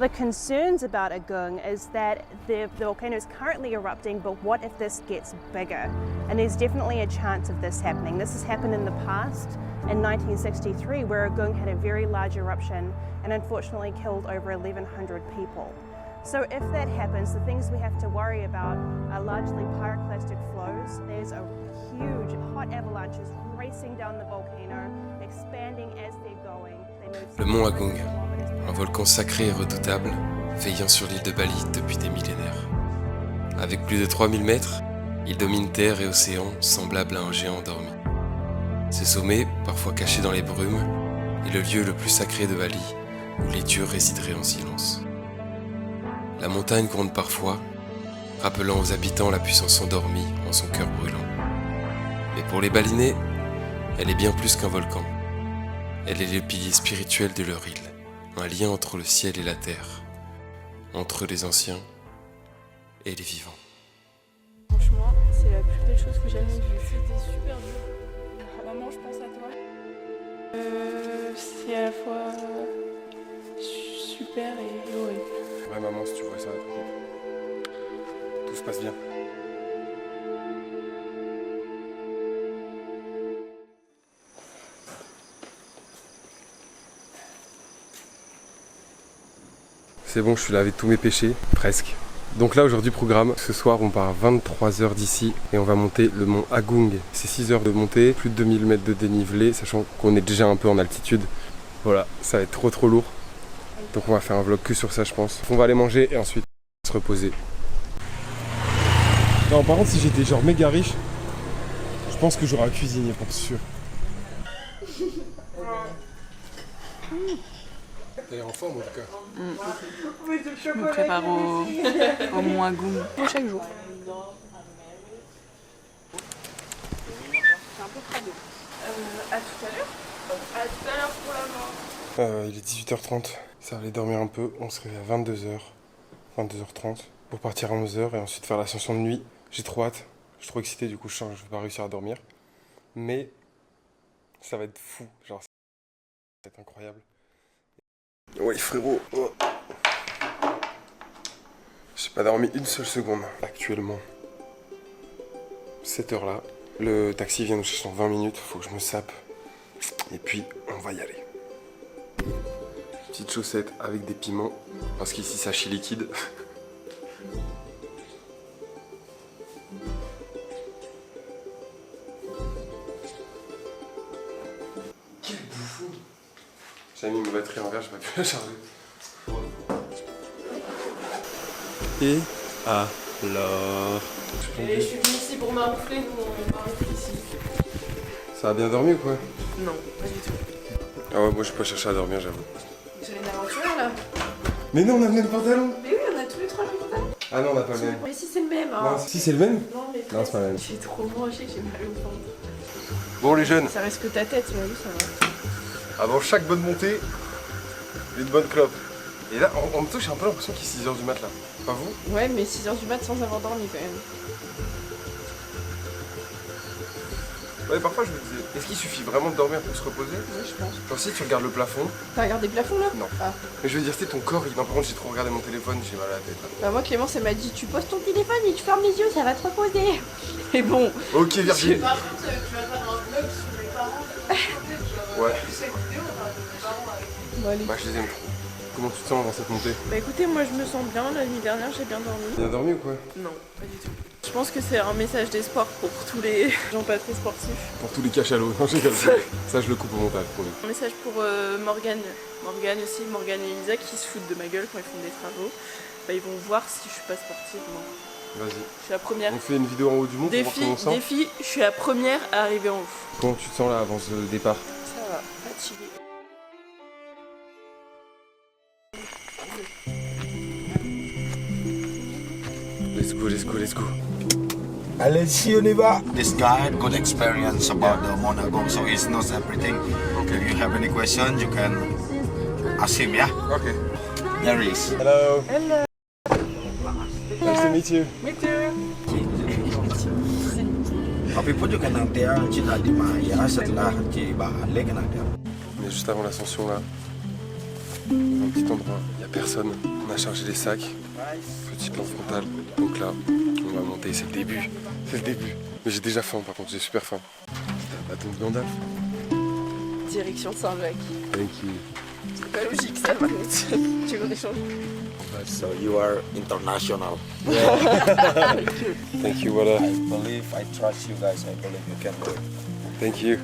The concerns about Agung is that the volcano is currently erupting, but what if this gets bigger? And there's definitely a chance of this happening. This has happened in the past, in 1963, where Agung had a very large eruption and unfortunately killed over 1,100 people. So if that happens, the things we have to worry about are largely pyroclastic flows. There's a huge hot avalanches racing down the volcano, expanding as they're going. Le mont Agung, un volcan sacré et redoutable, veillant sur l'île de Bali depuis des millénaires. Avec plus de 3000 mètres, il domine terre et océan, semblable à un géant endormi. Ce sommet, parfois caché dans les brumes, est le lieu le plus sacré de Bali, où les dieux résideraient en silence. La montagne gronde parfois, rappelant aux habitants la puissance endormie en son cœur brûlant. Mais pour les Balinais, elle est bien plus qu'un volcan. Elle est le pilier spirituel de leur île, un lien entre le ciel et la terre, entre les anciens et les vivants. Franchement, c'est la plus belle chose que j'ai jamais vue. C'était super dur. Maman, je pense à toi. C'est à la fois super et horrible. Ouais maman, si tu vois ça, tout se passe bien. C'est bon, je suis lavé de tous mes péchés, presque. Donc là aujourd'hui programme, ce soir on part à 23h d'ici et on va monter le mont Agung. C'est 6 heures de montée, plus de 2000 mètres de dénivelé, sachant qu'on est déjà un peu en altitude. Voilà, ça va être trop lourd. Donc on va faire un vlog que sur ça je pense. On va aller manger et ensuite se reposer. Non par contre si j'étais genre méga riche, je pense que j'aurais un cuisinier pour sûr. T'es en forme en tout cas. Je me prépare au mont Agung chaque jour. C'est un peu crado. À tout à l'heure. À tout à l'heure pour la mort. Il est 18h30, ça va aller dormir un peu, on se réveille à 22h, 22h30 pour partir à 11h et ensuite faire l'ascension de nuit. J'ai trop hâte, je suis trop excité du coup je sens que je vais pas réussir à dormir. Mais ça va être fou, genre ça va être incroyable. Oui frérot, oh. J'ai pas dormi une seule seconde actuellement. Cette heure là, le taxi vient nous chercher en 20 minutes, faut que je me sape. Et puis on va y aller. Petite chaussette avec des piments, parce qu'ici ça chie liquide. Quel bouffon! J'avais mis ma batterie en verre, j'ai pas pu la charger. Et alors? Et je suis venue ici pour m'arroufler, nous on parle ici. Ça a bien dormi ou quoi? Non, pas du tout. Ah ouais, moi j'ai pas cherché à dormir, j'avoue. Vous avez une aventure là? Mais non, on a le même pantalon! Mais oui, on a tous les trois le pantalon. Ah non, on n'a pas le même. Mais si c'est le même, hein. Non, si c'est le même? Non, mais non, c'est pas le même. j'ai trop mangé, j'ai mal au ventre. Bon les jeunes, Ça reste que ta tête, mais oui, ça va. avant chaque bonne montée, une bonne clope. Et là, en même temps, j'ai un peu l'impression qu'il est 6h du mat là. Pas vous? Ouais, mais 6h du mat sans avoir dormi quand même. Ouais, parfois je me disais, est-ce qu'il suffit vraiment de dormir pour se reposer? Oui, je pense. Genre si tu regardes le plafond. T'as regardé le plafond là? Non. Ah. Mais je veux dire, c'est ton corps, non, par contre j'ai trop regardé mon téléphone, j'ai mal à la tête là. Bah moi Clémence elle m'a dit tu poses ton téléphone et tu fermes les yeux, ça va te reposer. Et bon. Ok Virginie. Par contre tu vas faire un vlog sur mes parents. Ouais. Cette vidéo on parle de mes parents avec. Bon allez. Bah je les aime trop. Comment tu te sens dans cette montée? Bah écoutez moi je me sens bien, la nuit dernière j'ai bien dormi. Bien dormi ou quoi? Non, pas du tout. Je pense que c'est un message d'espoir pour tous les gens pas très sportifs. Pour tous les cachalots, non j'ai ça je le coupe au montage pour lui. Un message pour Morgane aussi, Morgane et Elisa qui se foutent de ma gueule quand ils font des travaux. Bah ils vont voir si je suis pas sportive moi. Vas-y. Je suis la première. On fait une vidéo en haut du mont pour voir comment on sent. Défi, je suis la première à arriver en haut. Comment tu te sens là avant ce départ? Ça va, fatiguée. Let's go. Allez-y, on y va. This guy had good experience about the Mont Agung, so he knows everything. Okay. If you have any questions, you can ask him, yeah? Okay. There he is. Hello. Hello. Nice to meet you. Me too. Tapi pun juga nanti ya, Cina di Maya setelah Cibale kan ada. On est juste avant l'ascension là. dans un petit endroit, il n'y a personne. On a chargé les sacs, petit plan frontal. Donc là, on va monter, c'est le début. C'est le début. Mais j'ai déjà faim par contre, j'ai super faim. C'est un bâton de Gandalf. Direction Saint-Jacques. Thank you. C'est pas logique ça, Magnus. Tu veux échanger? So you are international. Thank you, Wada. I believe, I trust you guys. I believe you can do it. Thank you.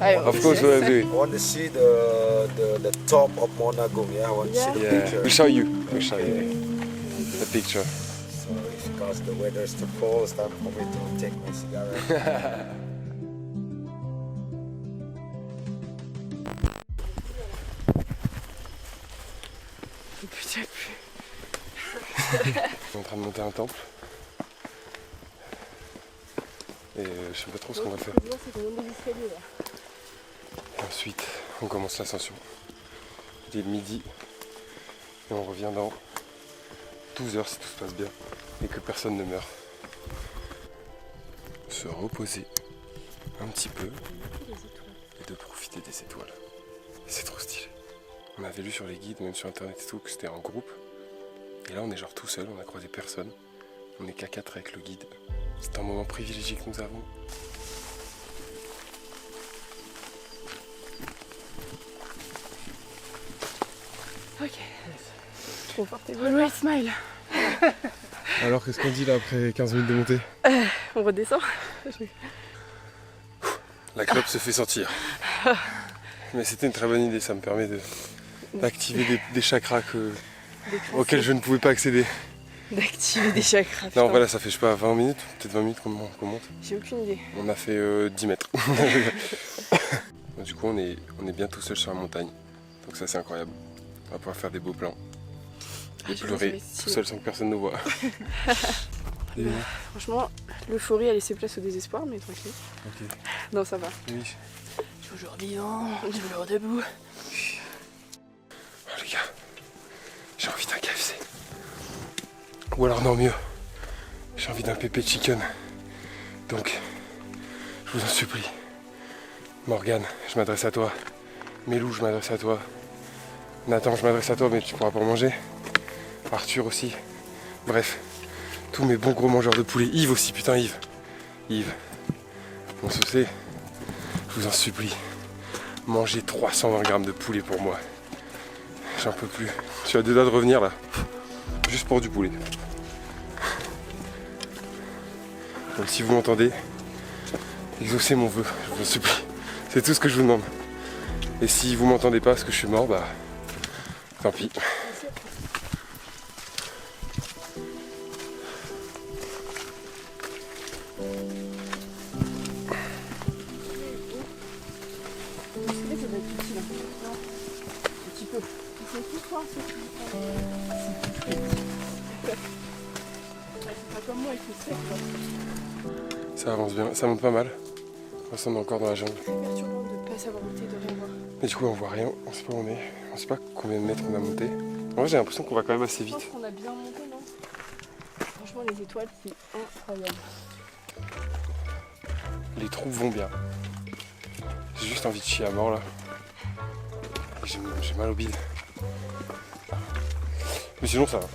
Allez, Of course we'll do it. I want to see the top of Mona Gong. Yeah, I want to see the Yeah, picture. we'll show you. We'll show you the picture. So because the weather is too cold, it's time for me to take my cigarette. Putain, On est en train de monter un temple. Et je sais pas trop ce qu'on va faire. Et ensuite, on commence l'ascension. Il est midi. Et on revient dans 12 heures si tout se passe bien. Et que personne ne meurt. Se reposer un petit peu. Et de profiter des étoiles. Et c'est trop stylé. On avait lu sur les guides, même sur internet et tout, que c'était en groupe. Et là on est genre tout seul, on a croisé personne. On est qu'à 4 avec le guide. C'est un moment privilégié que nous avons. ok. Confortable. Always smile. Alors qu'est-ce qu'on dit là après 15 minutes de montée? On redescend. La clope se fait sentir. Mais c'était une très bonne idée, ça me permet d'activer des chakras auxquels je ne pouvais pas accéder. D'activer des chakras. Non, putain. voilà, ça fait je sais pas 20 minutes, peut-être 20 minutes qu'on monte. J'ai aucune idée. On a fait 10 mètres. Du coup on est bien tout seul sur la montagne. Donc ça c'est incroyable. On va pouvoir faire des beaux plans. Et pleurer tout seul sans que personne nous voit. Franchement, l'euphorie a laissé place au désespoir, mais tranquille. Ok. Non, ça va. Oui. Toujours vivant, toujours debout. Oh, les gars, j'ai envie d'un KFC. Ou alors non mieux, j'ai envie d'un pépé chicken. Donc, je vous en supplie. Morgane, je m'adresse à toi. Mélou, je m'adresse à toi. Nathan, je m'adresse à toi, mais tu pourras pas en manger. Arthur aussi. Bref, tous mes bons gros mangeurs de poulet. Yves aussi, putain Yves. Yves, mon saucé, je vous en supplie. Mangez 320 grammes de poulet pour moi. J'en peux plus. Je suis à 2 doigts de revenir là. Juste pour du poulet. Donc si vous m'entendez, exaucez mon vœu, je vous en supplie. C'est tout ce que je vous demande. Et si vous m'entendez pas parce que je suis mort, bah tant pis. Ça avance bien, ça monte pas mal. On est encore dans la jungle. C'est perturbant de ne pas savoir monter, de rien voir. Mais du coup on voit rien, on sait pas où on est. On sait pas combien de mètres on a monté. En vrai j'ai l'impression qu'on va quand même assez Je vite. pense qu'on a bien monté, non? Franchement, les étoiles, c'est incroyable. Les trous vont bien. J'ai juste envie de chier à mort là. J'ai mal au bide. Mais sinon ça va.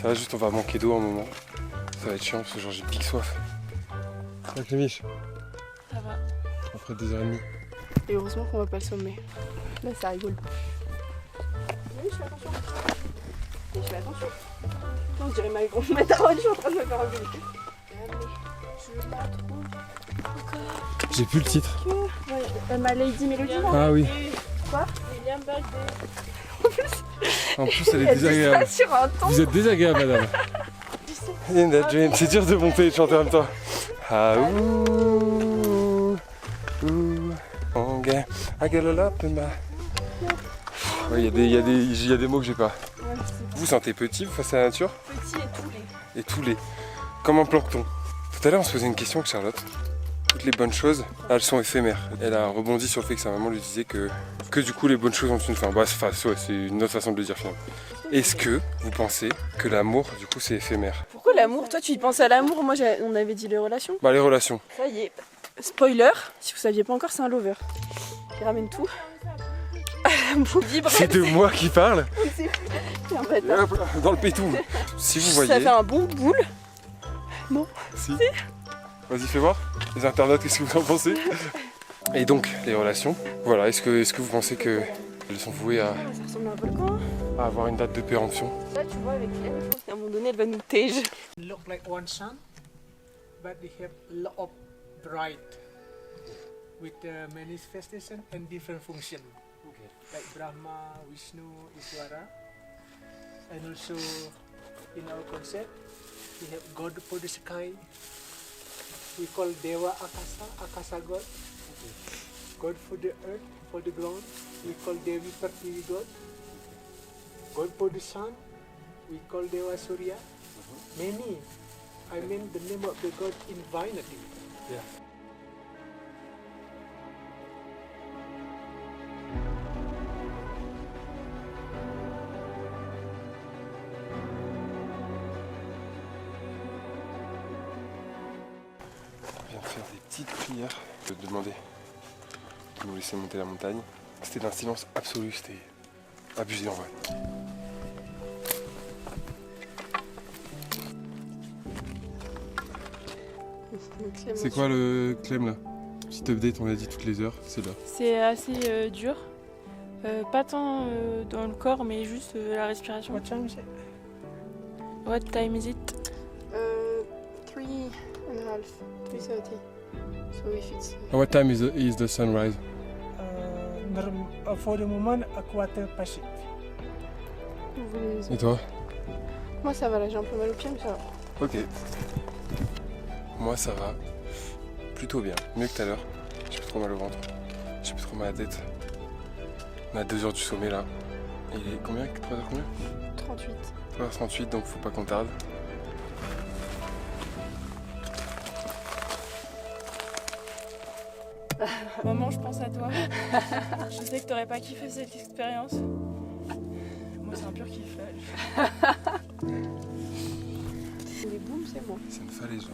Ça va, juste on va manquer d'eau un moment. Ça va être chiant parce que genre j'ai pique soif. Ça va Clémiche? Ça va. Après 2h30. Et heureusement qu'on va pas le sommet. Là, ça rigole. Oui, je fais attention. Et je fais attention. Non, on dirait ma grand-mère, je suis en train de me faire engueuler. Je la trouve encore. J'ai plus le titre. Ma Lady Melody, là. Ah oui. Quoi? William Birthday. En plus elle est désagréable. Sur un ton. Vous êtes désagréable madame. In that dream. C'est dur de monter et de chanter en même temps. Ah ouh. Ouh. Okay. I get a lot in my... Ouais, il y a des mots que j'ai pas. Ouais, Vous sentez petit face à la nature? petit et Et tous les... Comme un plancton. Tout à l'heure on se posait une question avec Charlotte. Toutes les bonnes choses, elles sont éphémères. Elle a rebondi sur le fait que sa maman lui disait que du coup les bonnes choses ont une fin. Bah ouais, c'est une autre façon de le dire finalement. Est-ce que vous pensez que l'amour du coup c'est éphémère? Pourquoi l'amour? Toi, tu y penses à l'amour? Moi, on avait dit les relations. Bah les relations. Ça y est. Spoiler, si vous saviez pas encore, c'est un lover. Il ramène tout. C'est de moi qui parle. C'est un Et bâtard. hop là, dans le pétou. Si vous Ça voyez. fait un bon boule. Si. Vas-y, fais voir. Les internautes, qu'est-ce que vous en pensez? Et donc, les relations. Voilà, est-ce que vous pensez qu'elles sont vouées Ça ressemble à un volcan. à avoir une date de péremption? Là, tu vois, avec elle, je pense qu'à un moment donné, elle va nous tège. Look like one sun, but they have a lot of bright with manifestation and different function. Like Brahma, Vishnu, Iswara, and also in our concept, we have God for the sky. We call Dewa Akasa, Akasa God. God for the earth, for the ground. We call Devi Pertivi God. God for the sun. We call Dewa Surya. Many. I mean the name of the God infinity. Yeah. On vient de faire des petites prières, de demander de nous laisser monter la montagne. C'était d'un silence absolu, c'était abusé en vrai. C'est quoi le Clem là? Petit update, on a dit toutes les heures, c'est là. C'est assez dur. Pas tant dans le corps, mais juste la respiration. What time is it? What time is it? 3:30, 3:30. So if it's... What time is the sunrise? For the moment, a quarter past it. Vous voulez les Et toi? Moi, ça va, là, j'ai un peu mal au pied, mais ça va. Ok. Moi ça va. Plutôt bien. Mieux que tout à l'heure. J'ai plus trop mal au ventre. J'ai plus trop mal à la tête. On a 2 heures du sommet là. Il est combien? 3 heures combien? 38. 3h38, donc faut pas qu'on tarde. Maman, je pense à toi. Je sais que t'aurais pas kiffé cette expérience. Moi, c'est un pur kiff. Les booms, c'est bon. C'est une falaise là.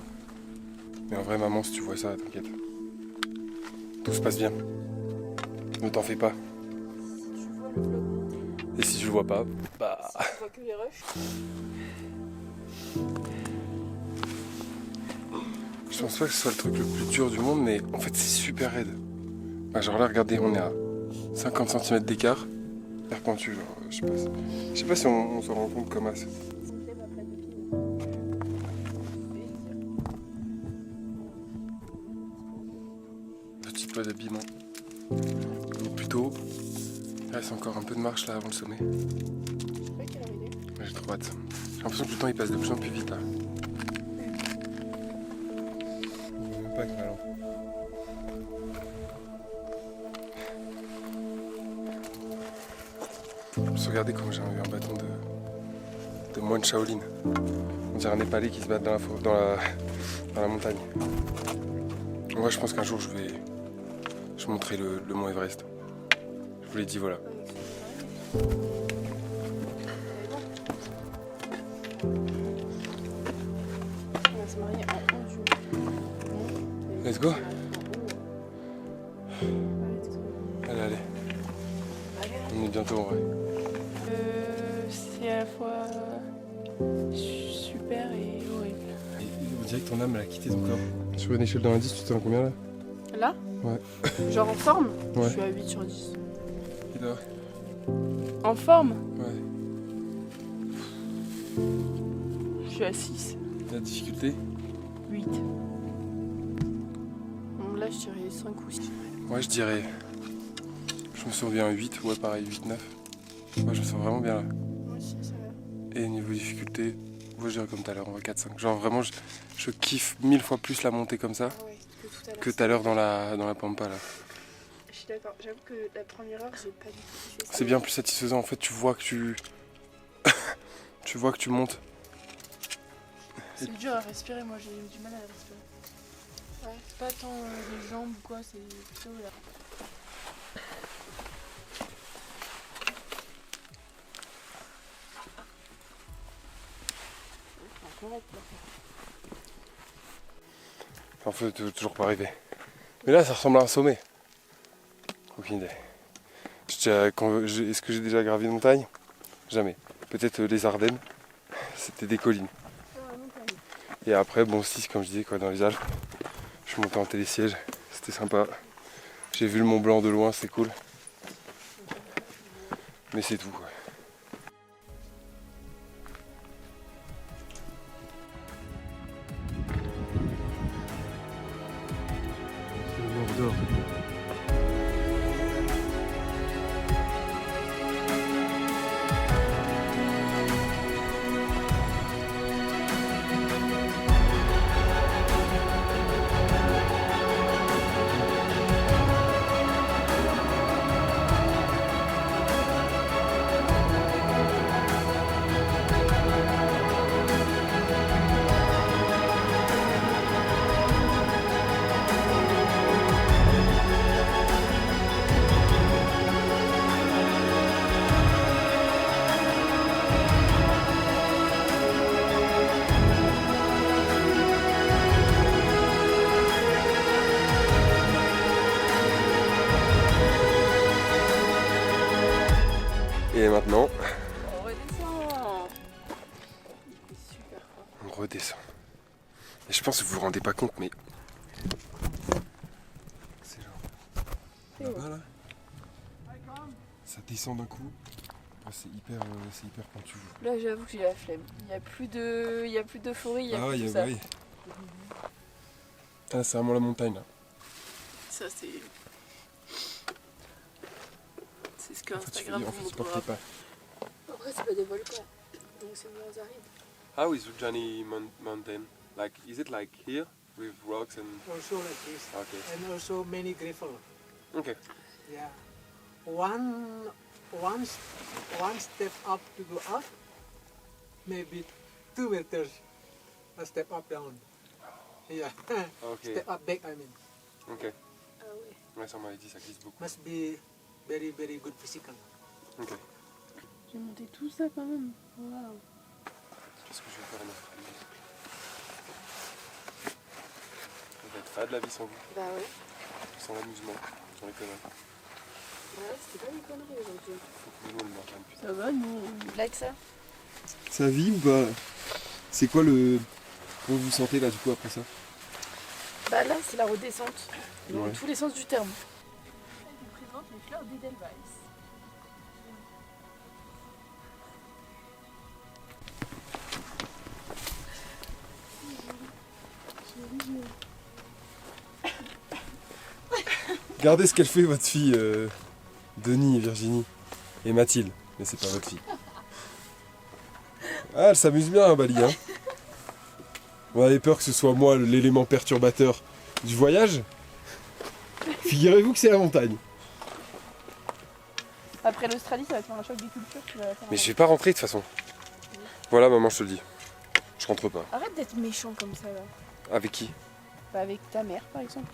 Mais en vrai maman, si tu vois ça, t'inquiète. Tout se passe bien. Ne t'en fais pas. Tu vois le vlog monter, Et si je le vois pas, bah... tu vois que les rushs. Je pense pas que ce soit le truc le plus dur du monde, mais en fait c'est super raide. Bah, genre là, regardez, on est à 50 cm d'écart. Perpentu, genre, je sais pas si on se rend compte comme ça. Petit peu d'habillement. Plutôt. Il reste encore un peu de marche là avant le sommet. Je sais pas quelle heure il est. Mais j'ai trop hâte. J'ai l'impression que le temps il passe de plus en plus vite là. On voit même pas que malin. Regardez comme j'ai eu un bâton de moine Shaolin. On dirait un Népalais qui se bat dans la montagne. Moi je pense qu'un jour je monterai le mont Everest. Je vous l'ai dit, voilà. On va se marier en haut du... Let's go. Allez. On est bientôt en vrai. C'est à la fois super et horrible. On dirait que ton âme elle a quitté ton corps. Sur une échelle de 1 à 10, tu t'es en combien là? Là? Ouais. Genre en forme? Ouais. Je suis à 8 sur 10. Et toi? En forme, Ouais. je suis à 6, La difficulté? 8. Bon, là, je dirais 5 ou 6. Moi je dirais. Je me sens bien à 8, ouais pareil, 8, 9. Ouais, je me sens vraiment bien là. Moi aussi, ça va. Et niveau difficulté, moi je dirais comme tout à l'heure, on va 4-5. Genre vraiment, je kiffe 1000 fois plus la montée comme ça Ah ouais, que tout à l'heure. que tout à l'heure dans la pampa là. Je suis d'accord. J'avoue que la première heure, j'ai pas du tout kiffé. C'est bien plus satisfaisant en fait, tu vois que tu vois que tu montes. C'est dur à respirer, moi j'ai eu du mal à respirer. Ouais, c'est pas tant les jambes ou quoi, c'est plutôt là. En fait, toujours pas arriver. Mais là, ça ressemble à un sommet. Aucune idée. Je Est-ce que j'ai déjà gravi une montagne? Jamais. Peut-être les Ardennes, c'était des collines. Et après, bon, si, comme je disais, quoi, dans les Alpes, je suis monté en télésiège, c'était sympa. J'ai vu le Mont Blanc de loin, c'est cool. Mais c'est tout, quoi. C'est le Mordor. Et maintenant, On redescend. Il est super fort. on redescend. Et je pense que vous vous rendez pas compte, mais... C'est genre... Là-bas, là. Ça descend d'un coup. C'est hyper pentu. Là, j'avoue que j'ai la flemme. Il n'y a plus d'euphorie, il y a plus ouais, tout ça. oui. Ah, c'est vraiment la montagne, là. Ça, c'est ce que En fait, Instagram il vous supportait montrera. pas. Après, c'est pas des volcans. Donc, c'est moins aride. How is Ujjani mountain? Like, is it like here with rocks and? Also like this. Okay. And also many gravel. Okay. Yeah. One step up to go up, maybe 2 meters. A step up down. Yeah. Okay. Step up back, I mean. Okay. Ah ouais. Ouais, ça m'avait dit, ça glisse beaucoup. Must be very, very good physical. Ok. J'ai monté tout ça quand même. Waouh. Qu'est-ce que je vais faire en Australie? Ça va être fade la vie sans vous, Bah ouais. sans l'amusement, sans les conneries. Ouais, c'était pas des conneries aujourd'hui. Faut que nous on le marque, putain. Ça va, nous, like ça. Ça vit ou pas? C'est quoi le... Comment vous vous sentez là du coup après ça? Bah là, c'est la redescente. Dans Ouais. tous les sens du terme. Je vous présente les fleurs d'Edelweiss. Regardez ce qu'elle fait votre fille, Denis et Virginie. Et Mathilde, mais c'est pas votre fille. Ah, elle s'amuse bien à Bali, hein. On avait peur que ce soit moi l'élément perturbateur du voyage. Figurez-vous que c'est la montagne. Après l'Australie, ça va faire un choc des cultures. Tu vas faire Mais je vais pas rentrer de toute façon. Voilà, maman, je te le dis. Je rentre pas. Arrête d'être méchant comme ça là. Avec qui? Bah, avec ta mère par exemple.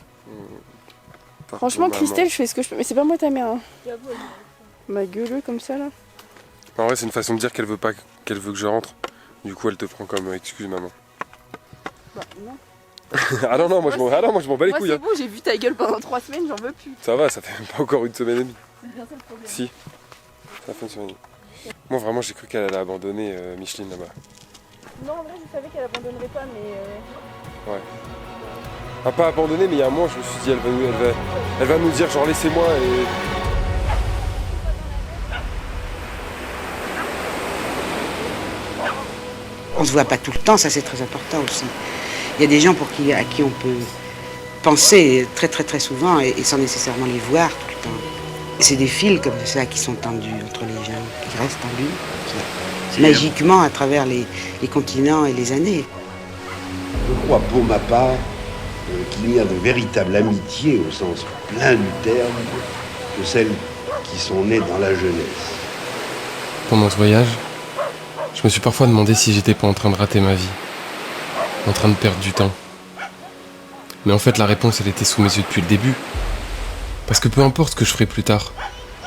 Pardon, Franchement, maman. Christelle, je fais ce que je peux. Mais c'est pas moi ta mère. Hein. Ma gueule comme ça là. En vrai, c'est une façon de dire qu'elle veut pas qu'elle veut que je rentre. Du coup, elle te prend comme excuse, maman. Bah, non. Ah non, non, moi je m'en bats les Moi couilles. c'est Hein. bon, j'ai vu ta gueule pendant 3 semaines, j'en veux plus. Ça va, ça fait même pas encore une semaine et demie. C'est bien ça le problème. Si. Ça fait une semaine et demie. Moi, vraiment, j'ai cru qu'elle allait abandonner Micheline là-bas. Non, en vrai, je savais qu'elle abandonnerait pas, mais. Ah, pas abandonner, mais il y a un moment, je me suis dit, elle va nous dire, genre, laissez-moi et. On se voit pas tout le temps, ça c'est très important aussi. Il y a des gens à qui on peut penser très très très souvent et sans nécessairement les voir tout le temps. Et c'est des fils comme ça qui sont tendus entre les gens, qui restent tendus, magiquement à travers les continents et les années. Je crois pour ma part qu'il y a de véritables amitiés au sens plein du terme que celles qui sont nées dans la jeunesse. Pendant ce voyage, je me suis parfois demandé si j'étais pas en train de rater ma vie, en train de perdre du temps. Mais en fait, la réponse, elle était sous mes yeux depuis le début. Parce que peu importe ce que je ferai plus tard,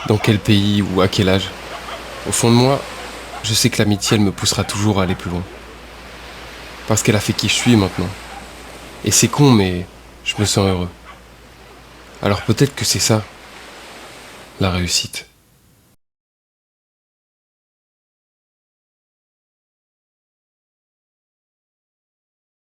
dans quel pays ou à quel âge, au fond de moi, je sais que l'amitié, elle me poussera toujours à aller plus loin. Parce qu'elle a fait qui je suis maintenant. Et c'est con, mais je me sens heureux. Alors peut-être que c'est ça, la réussite.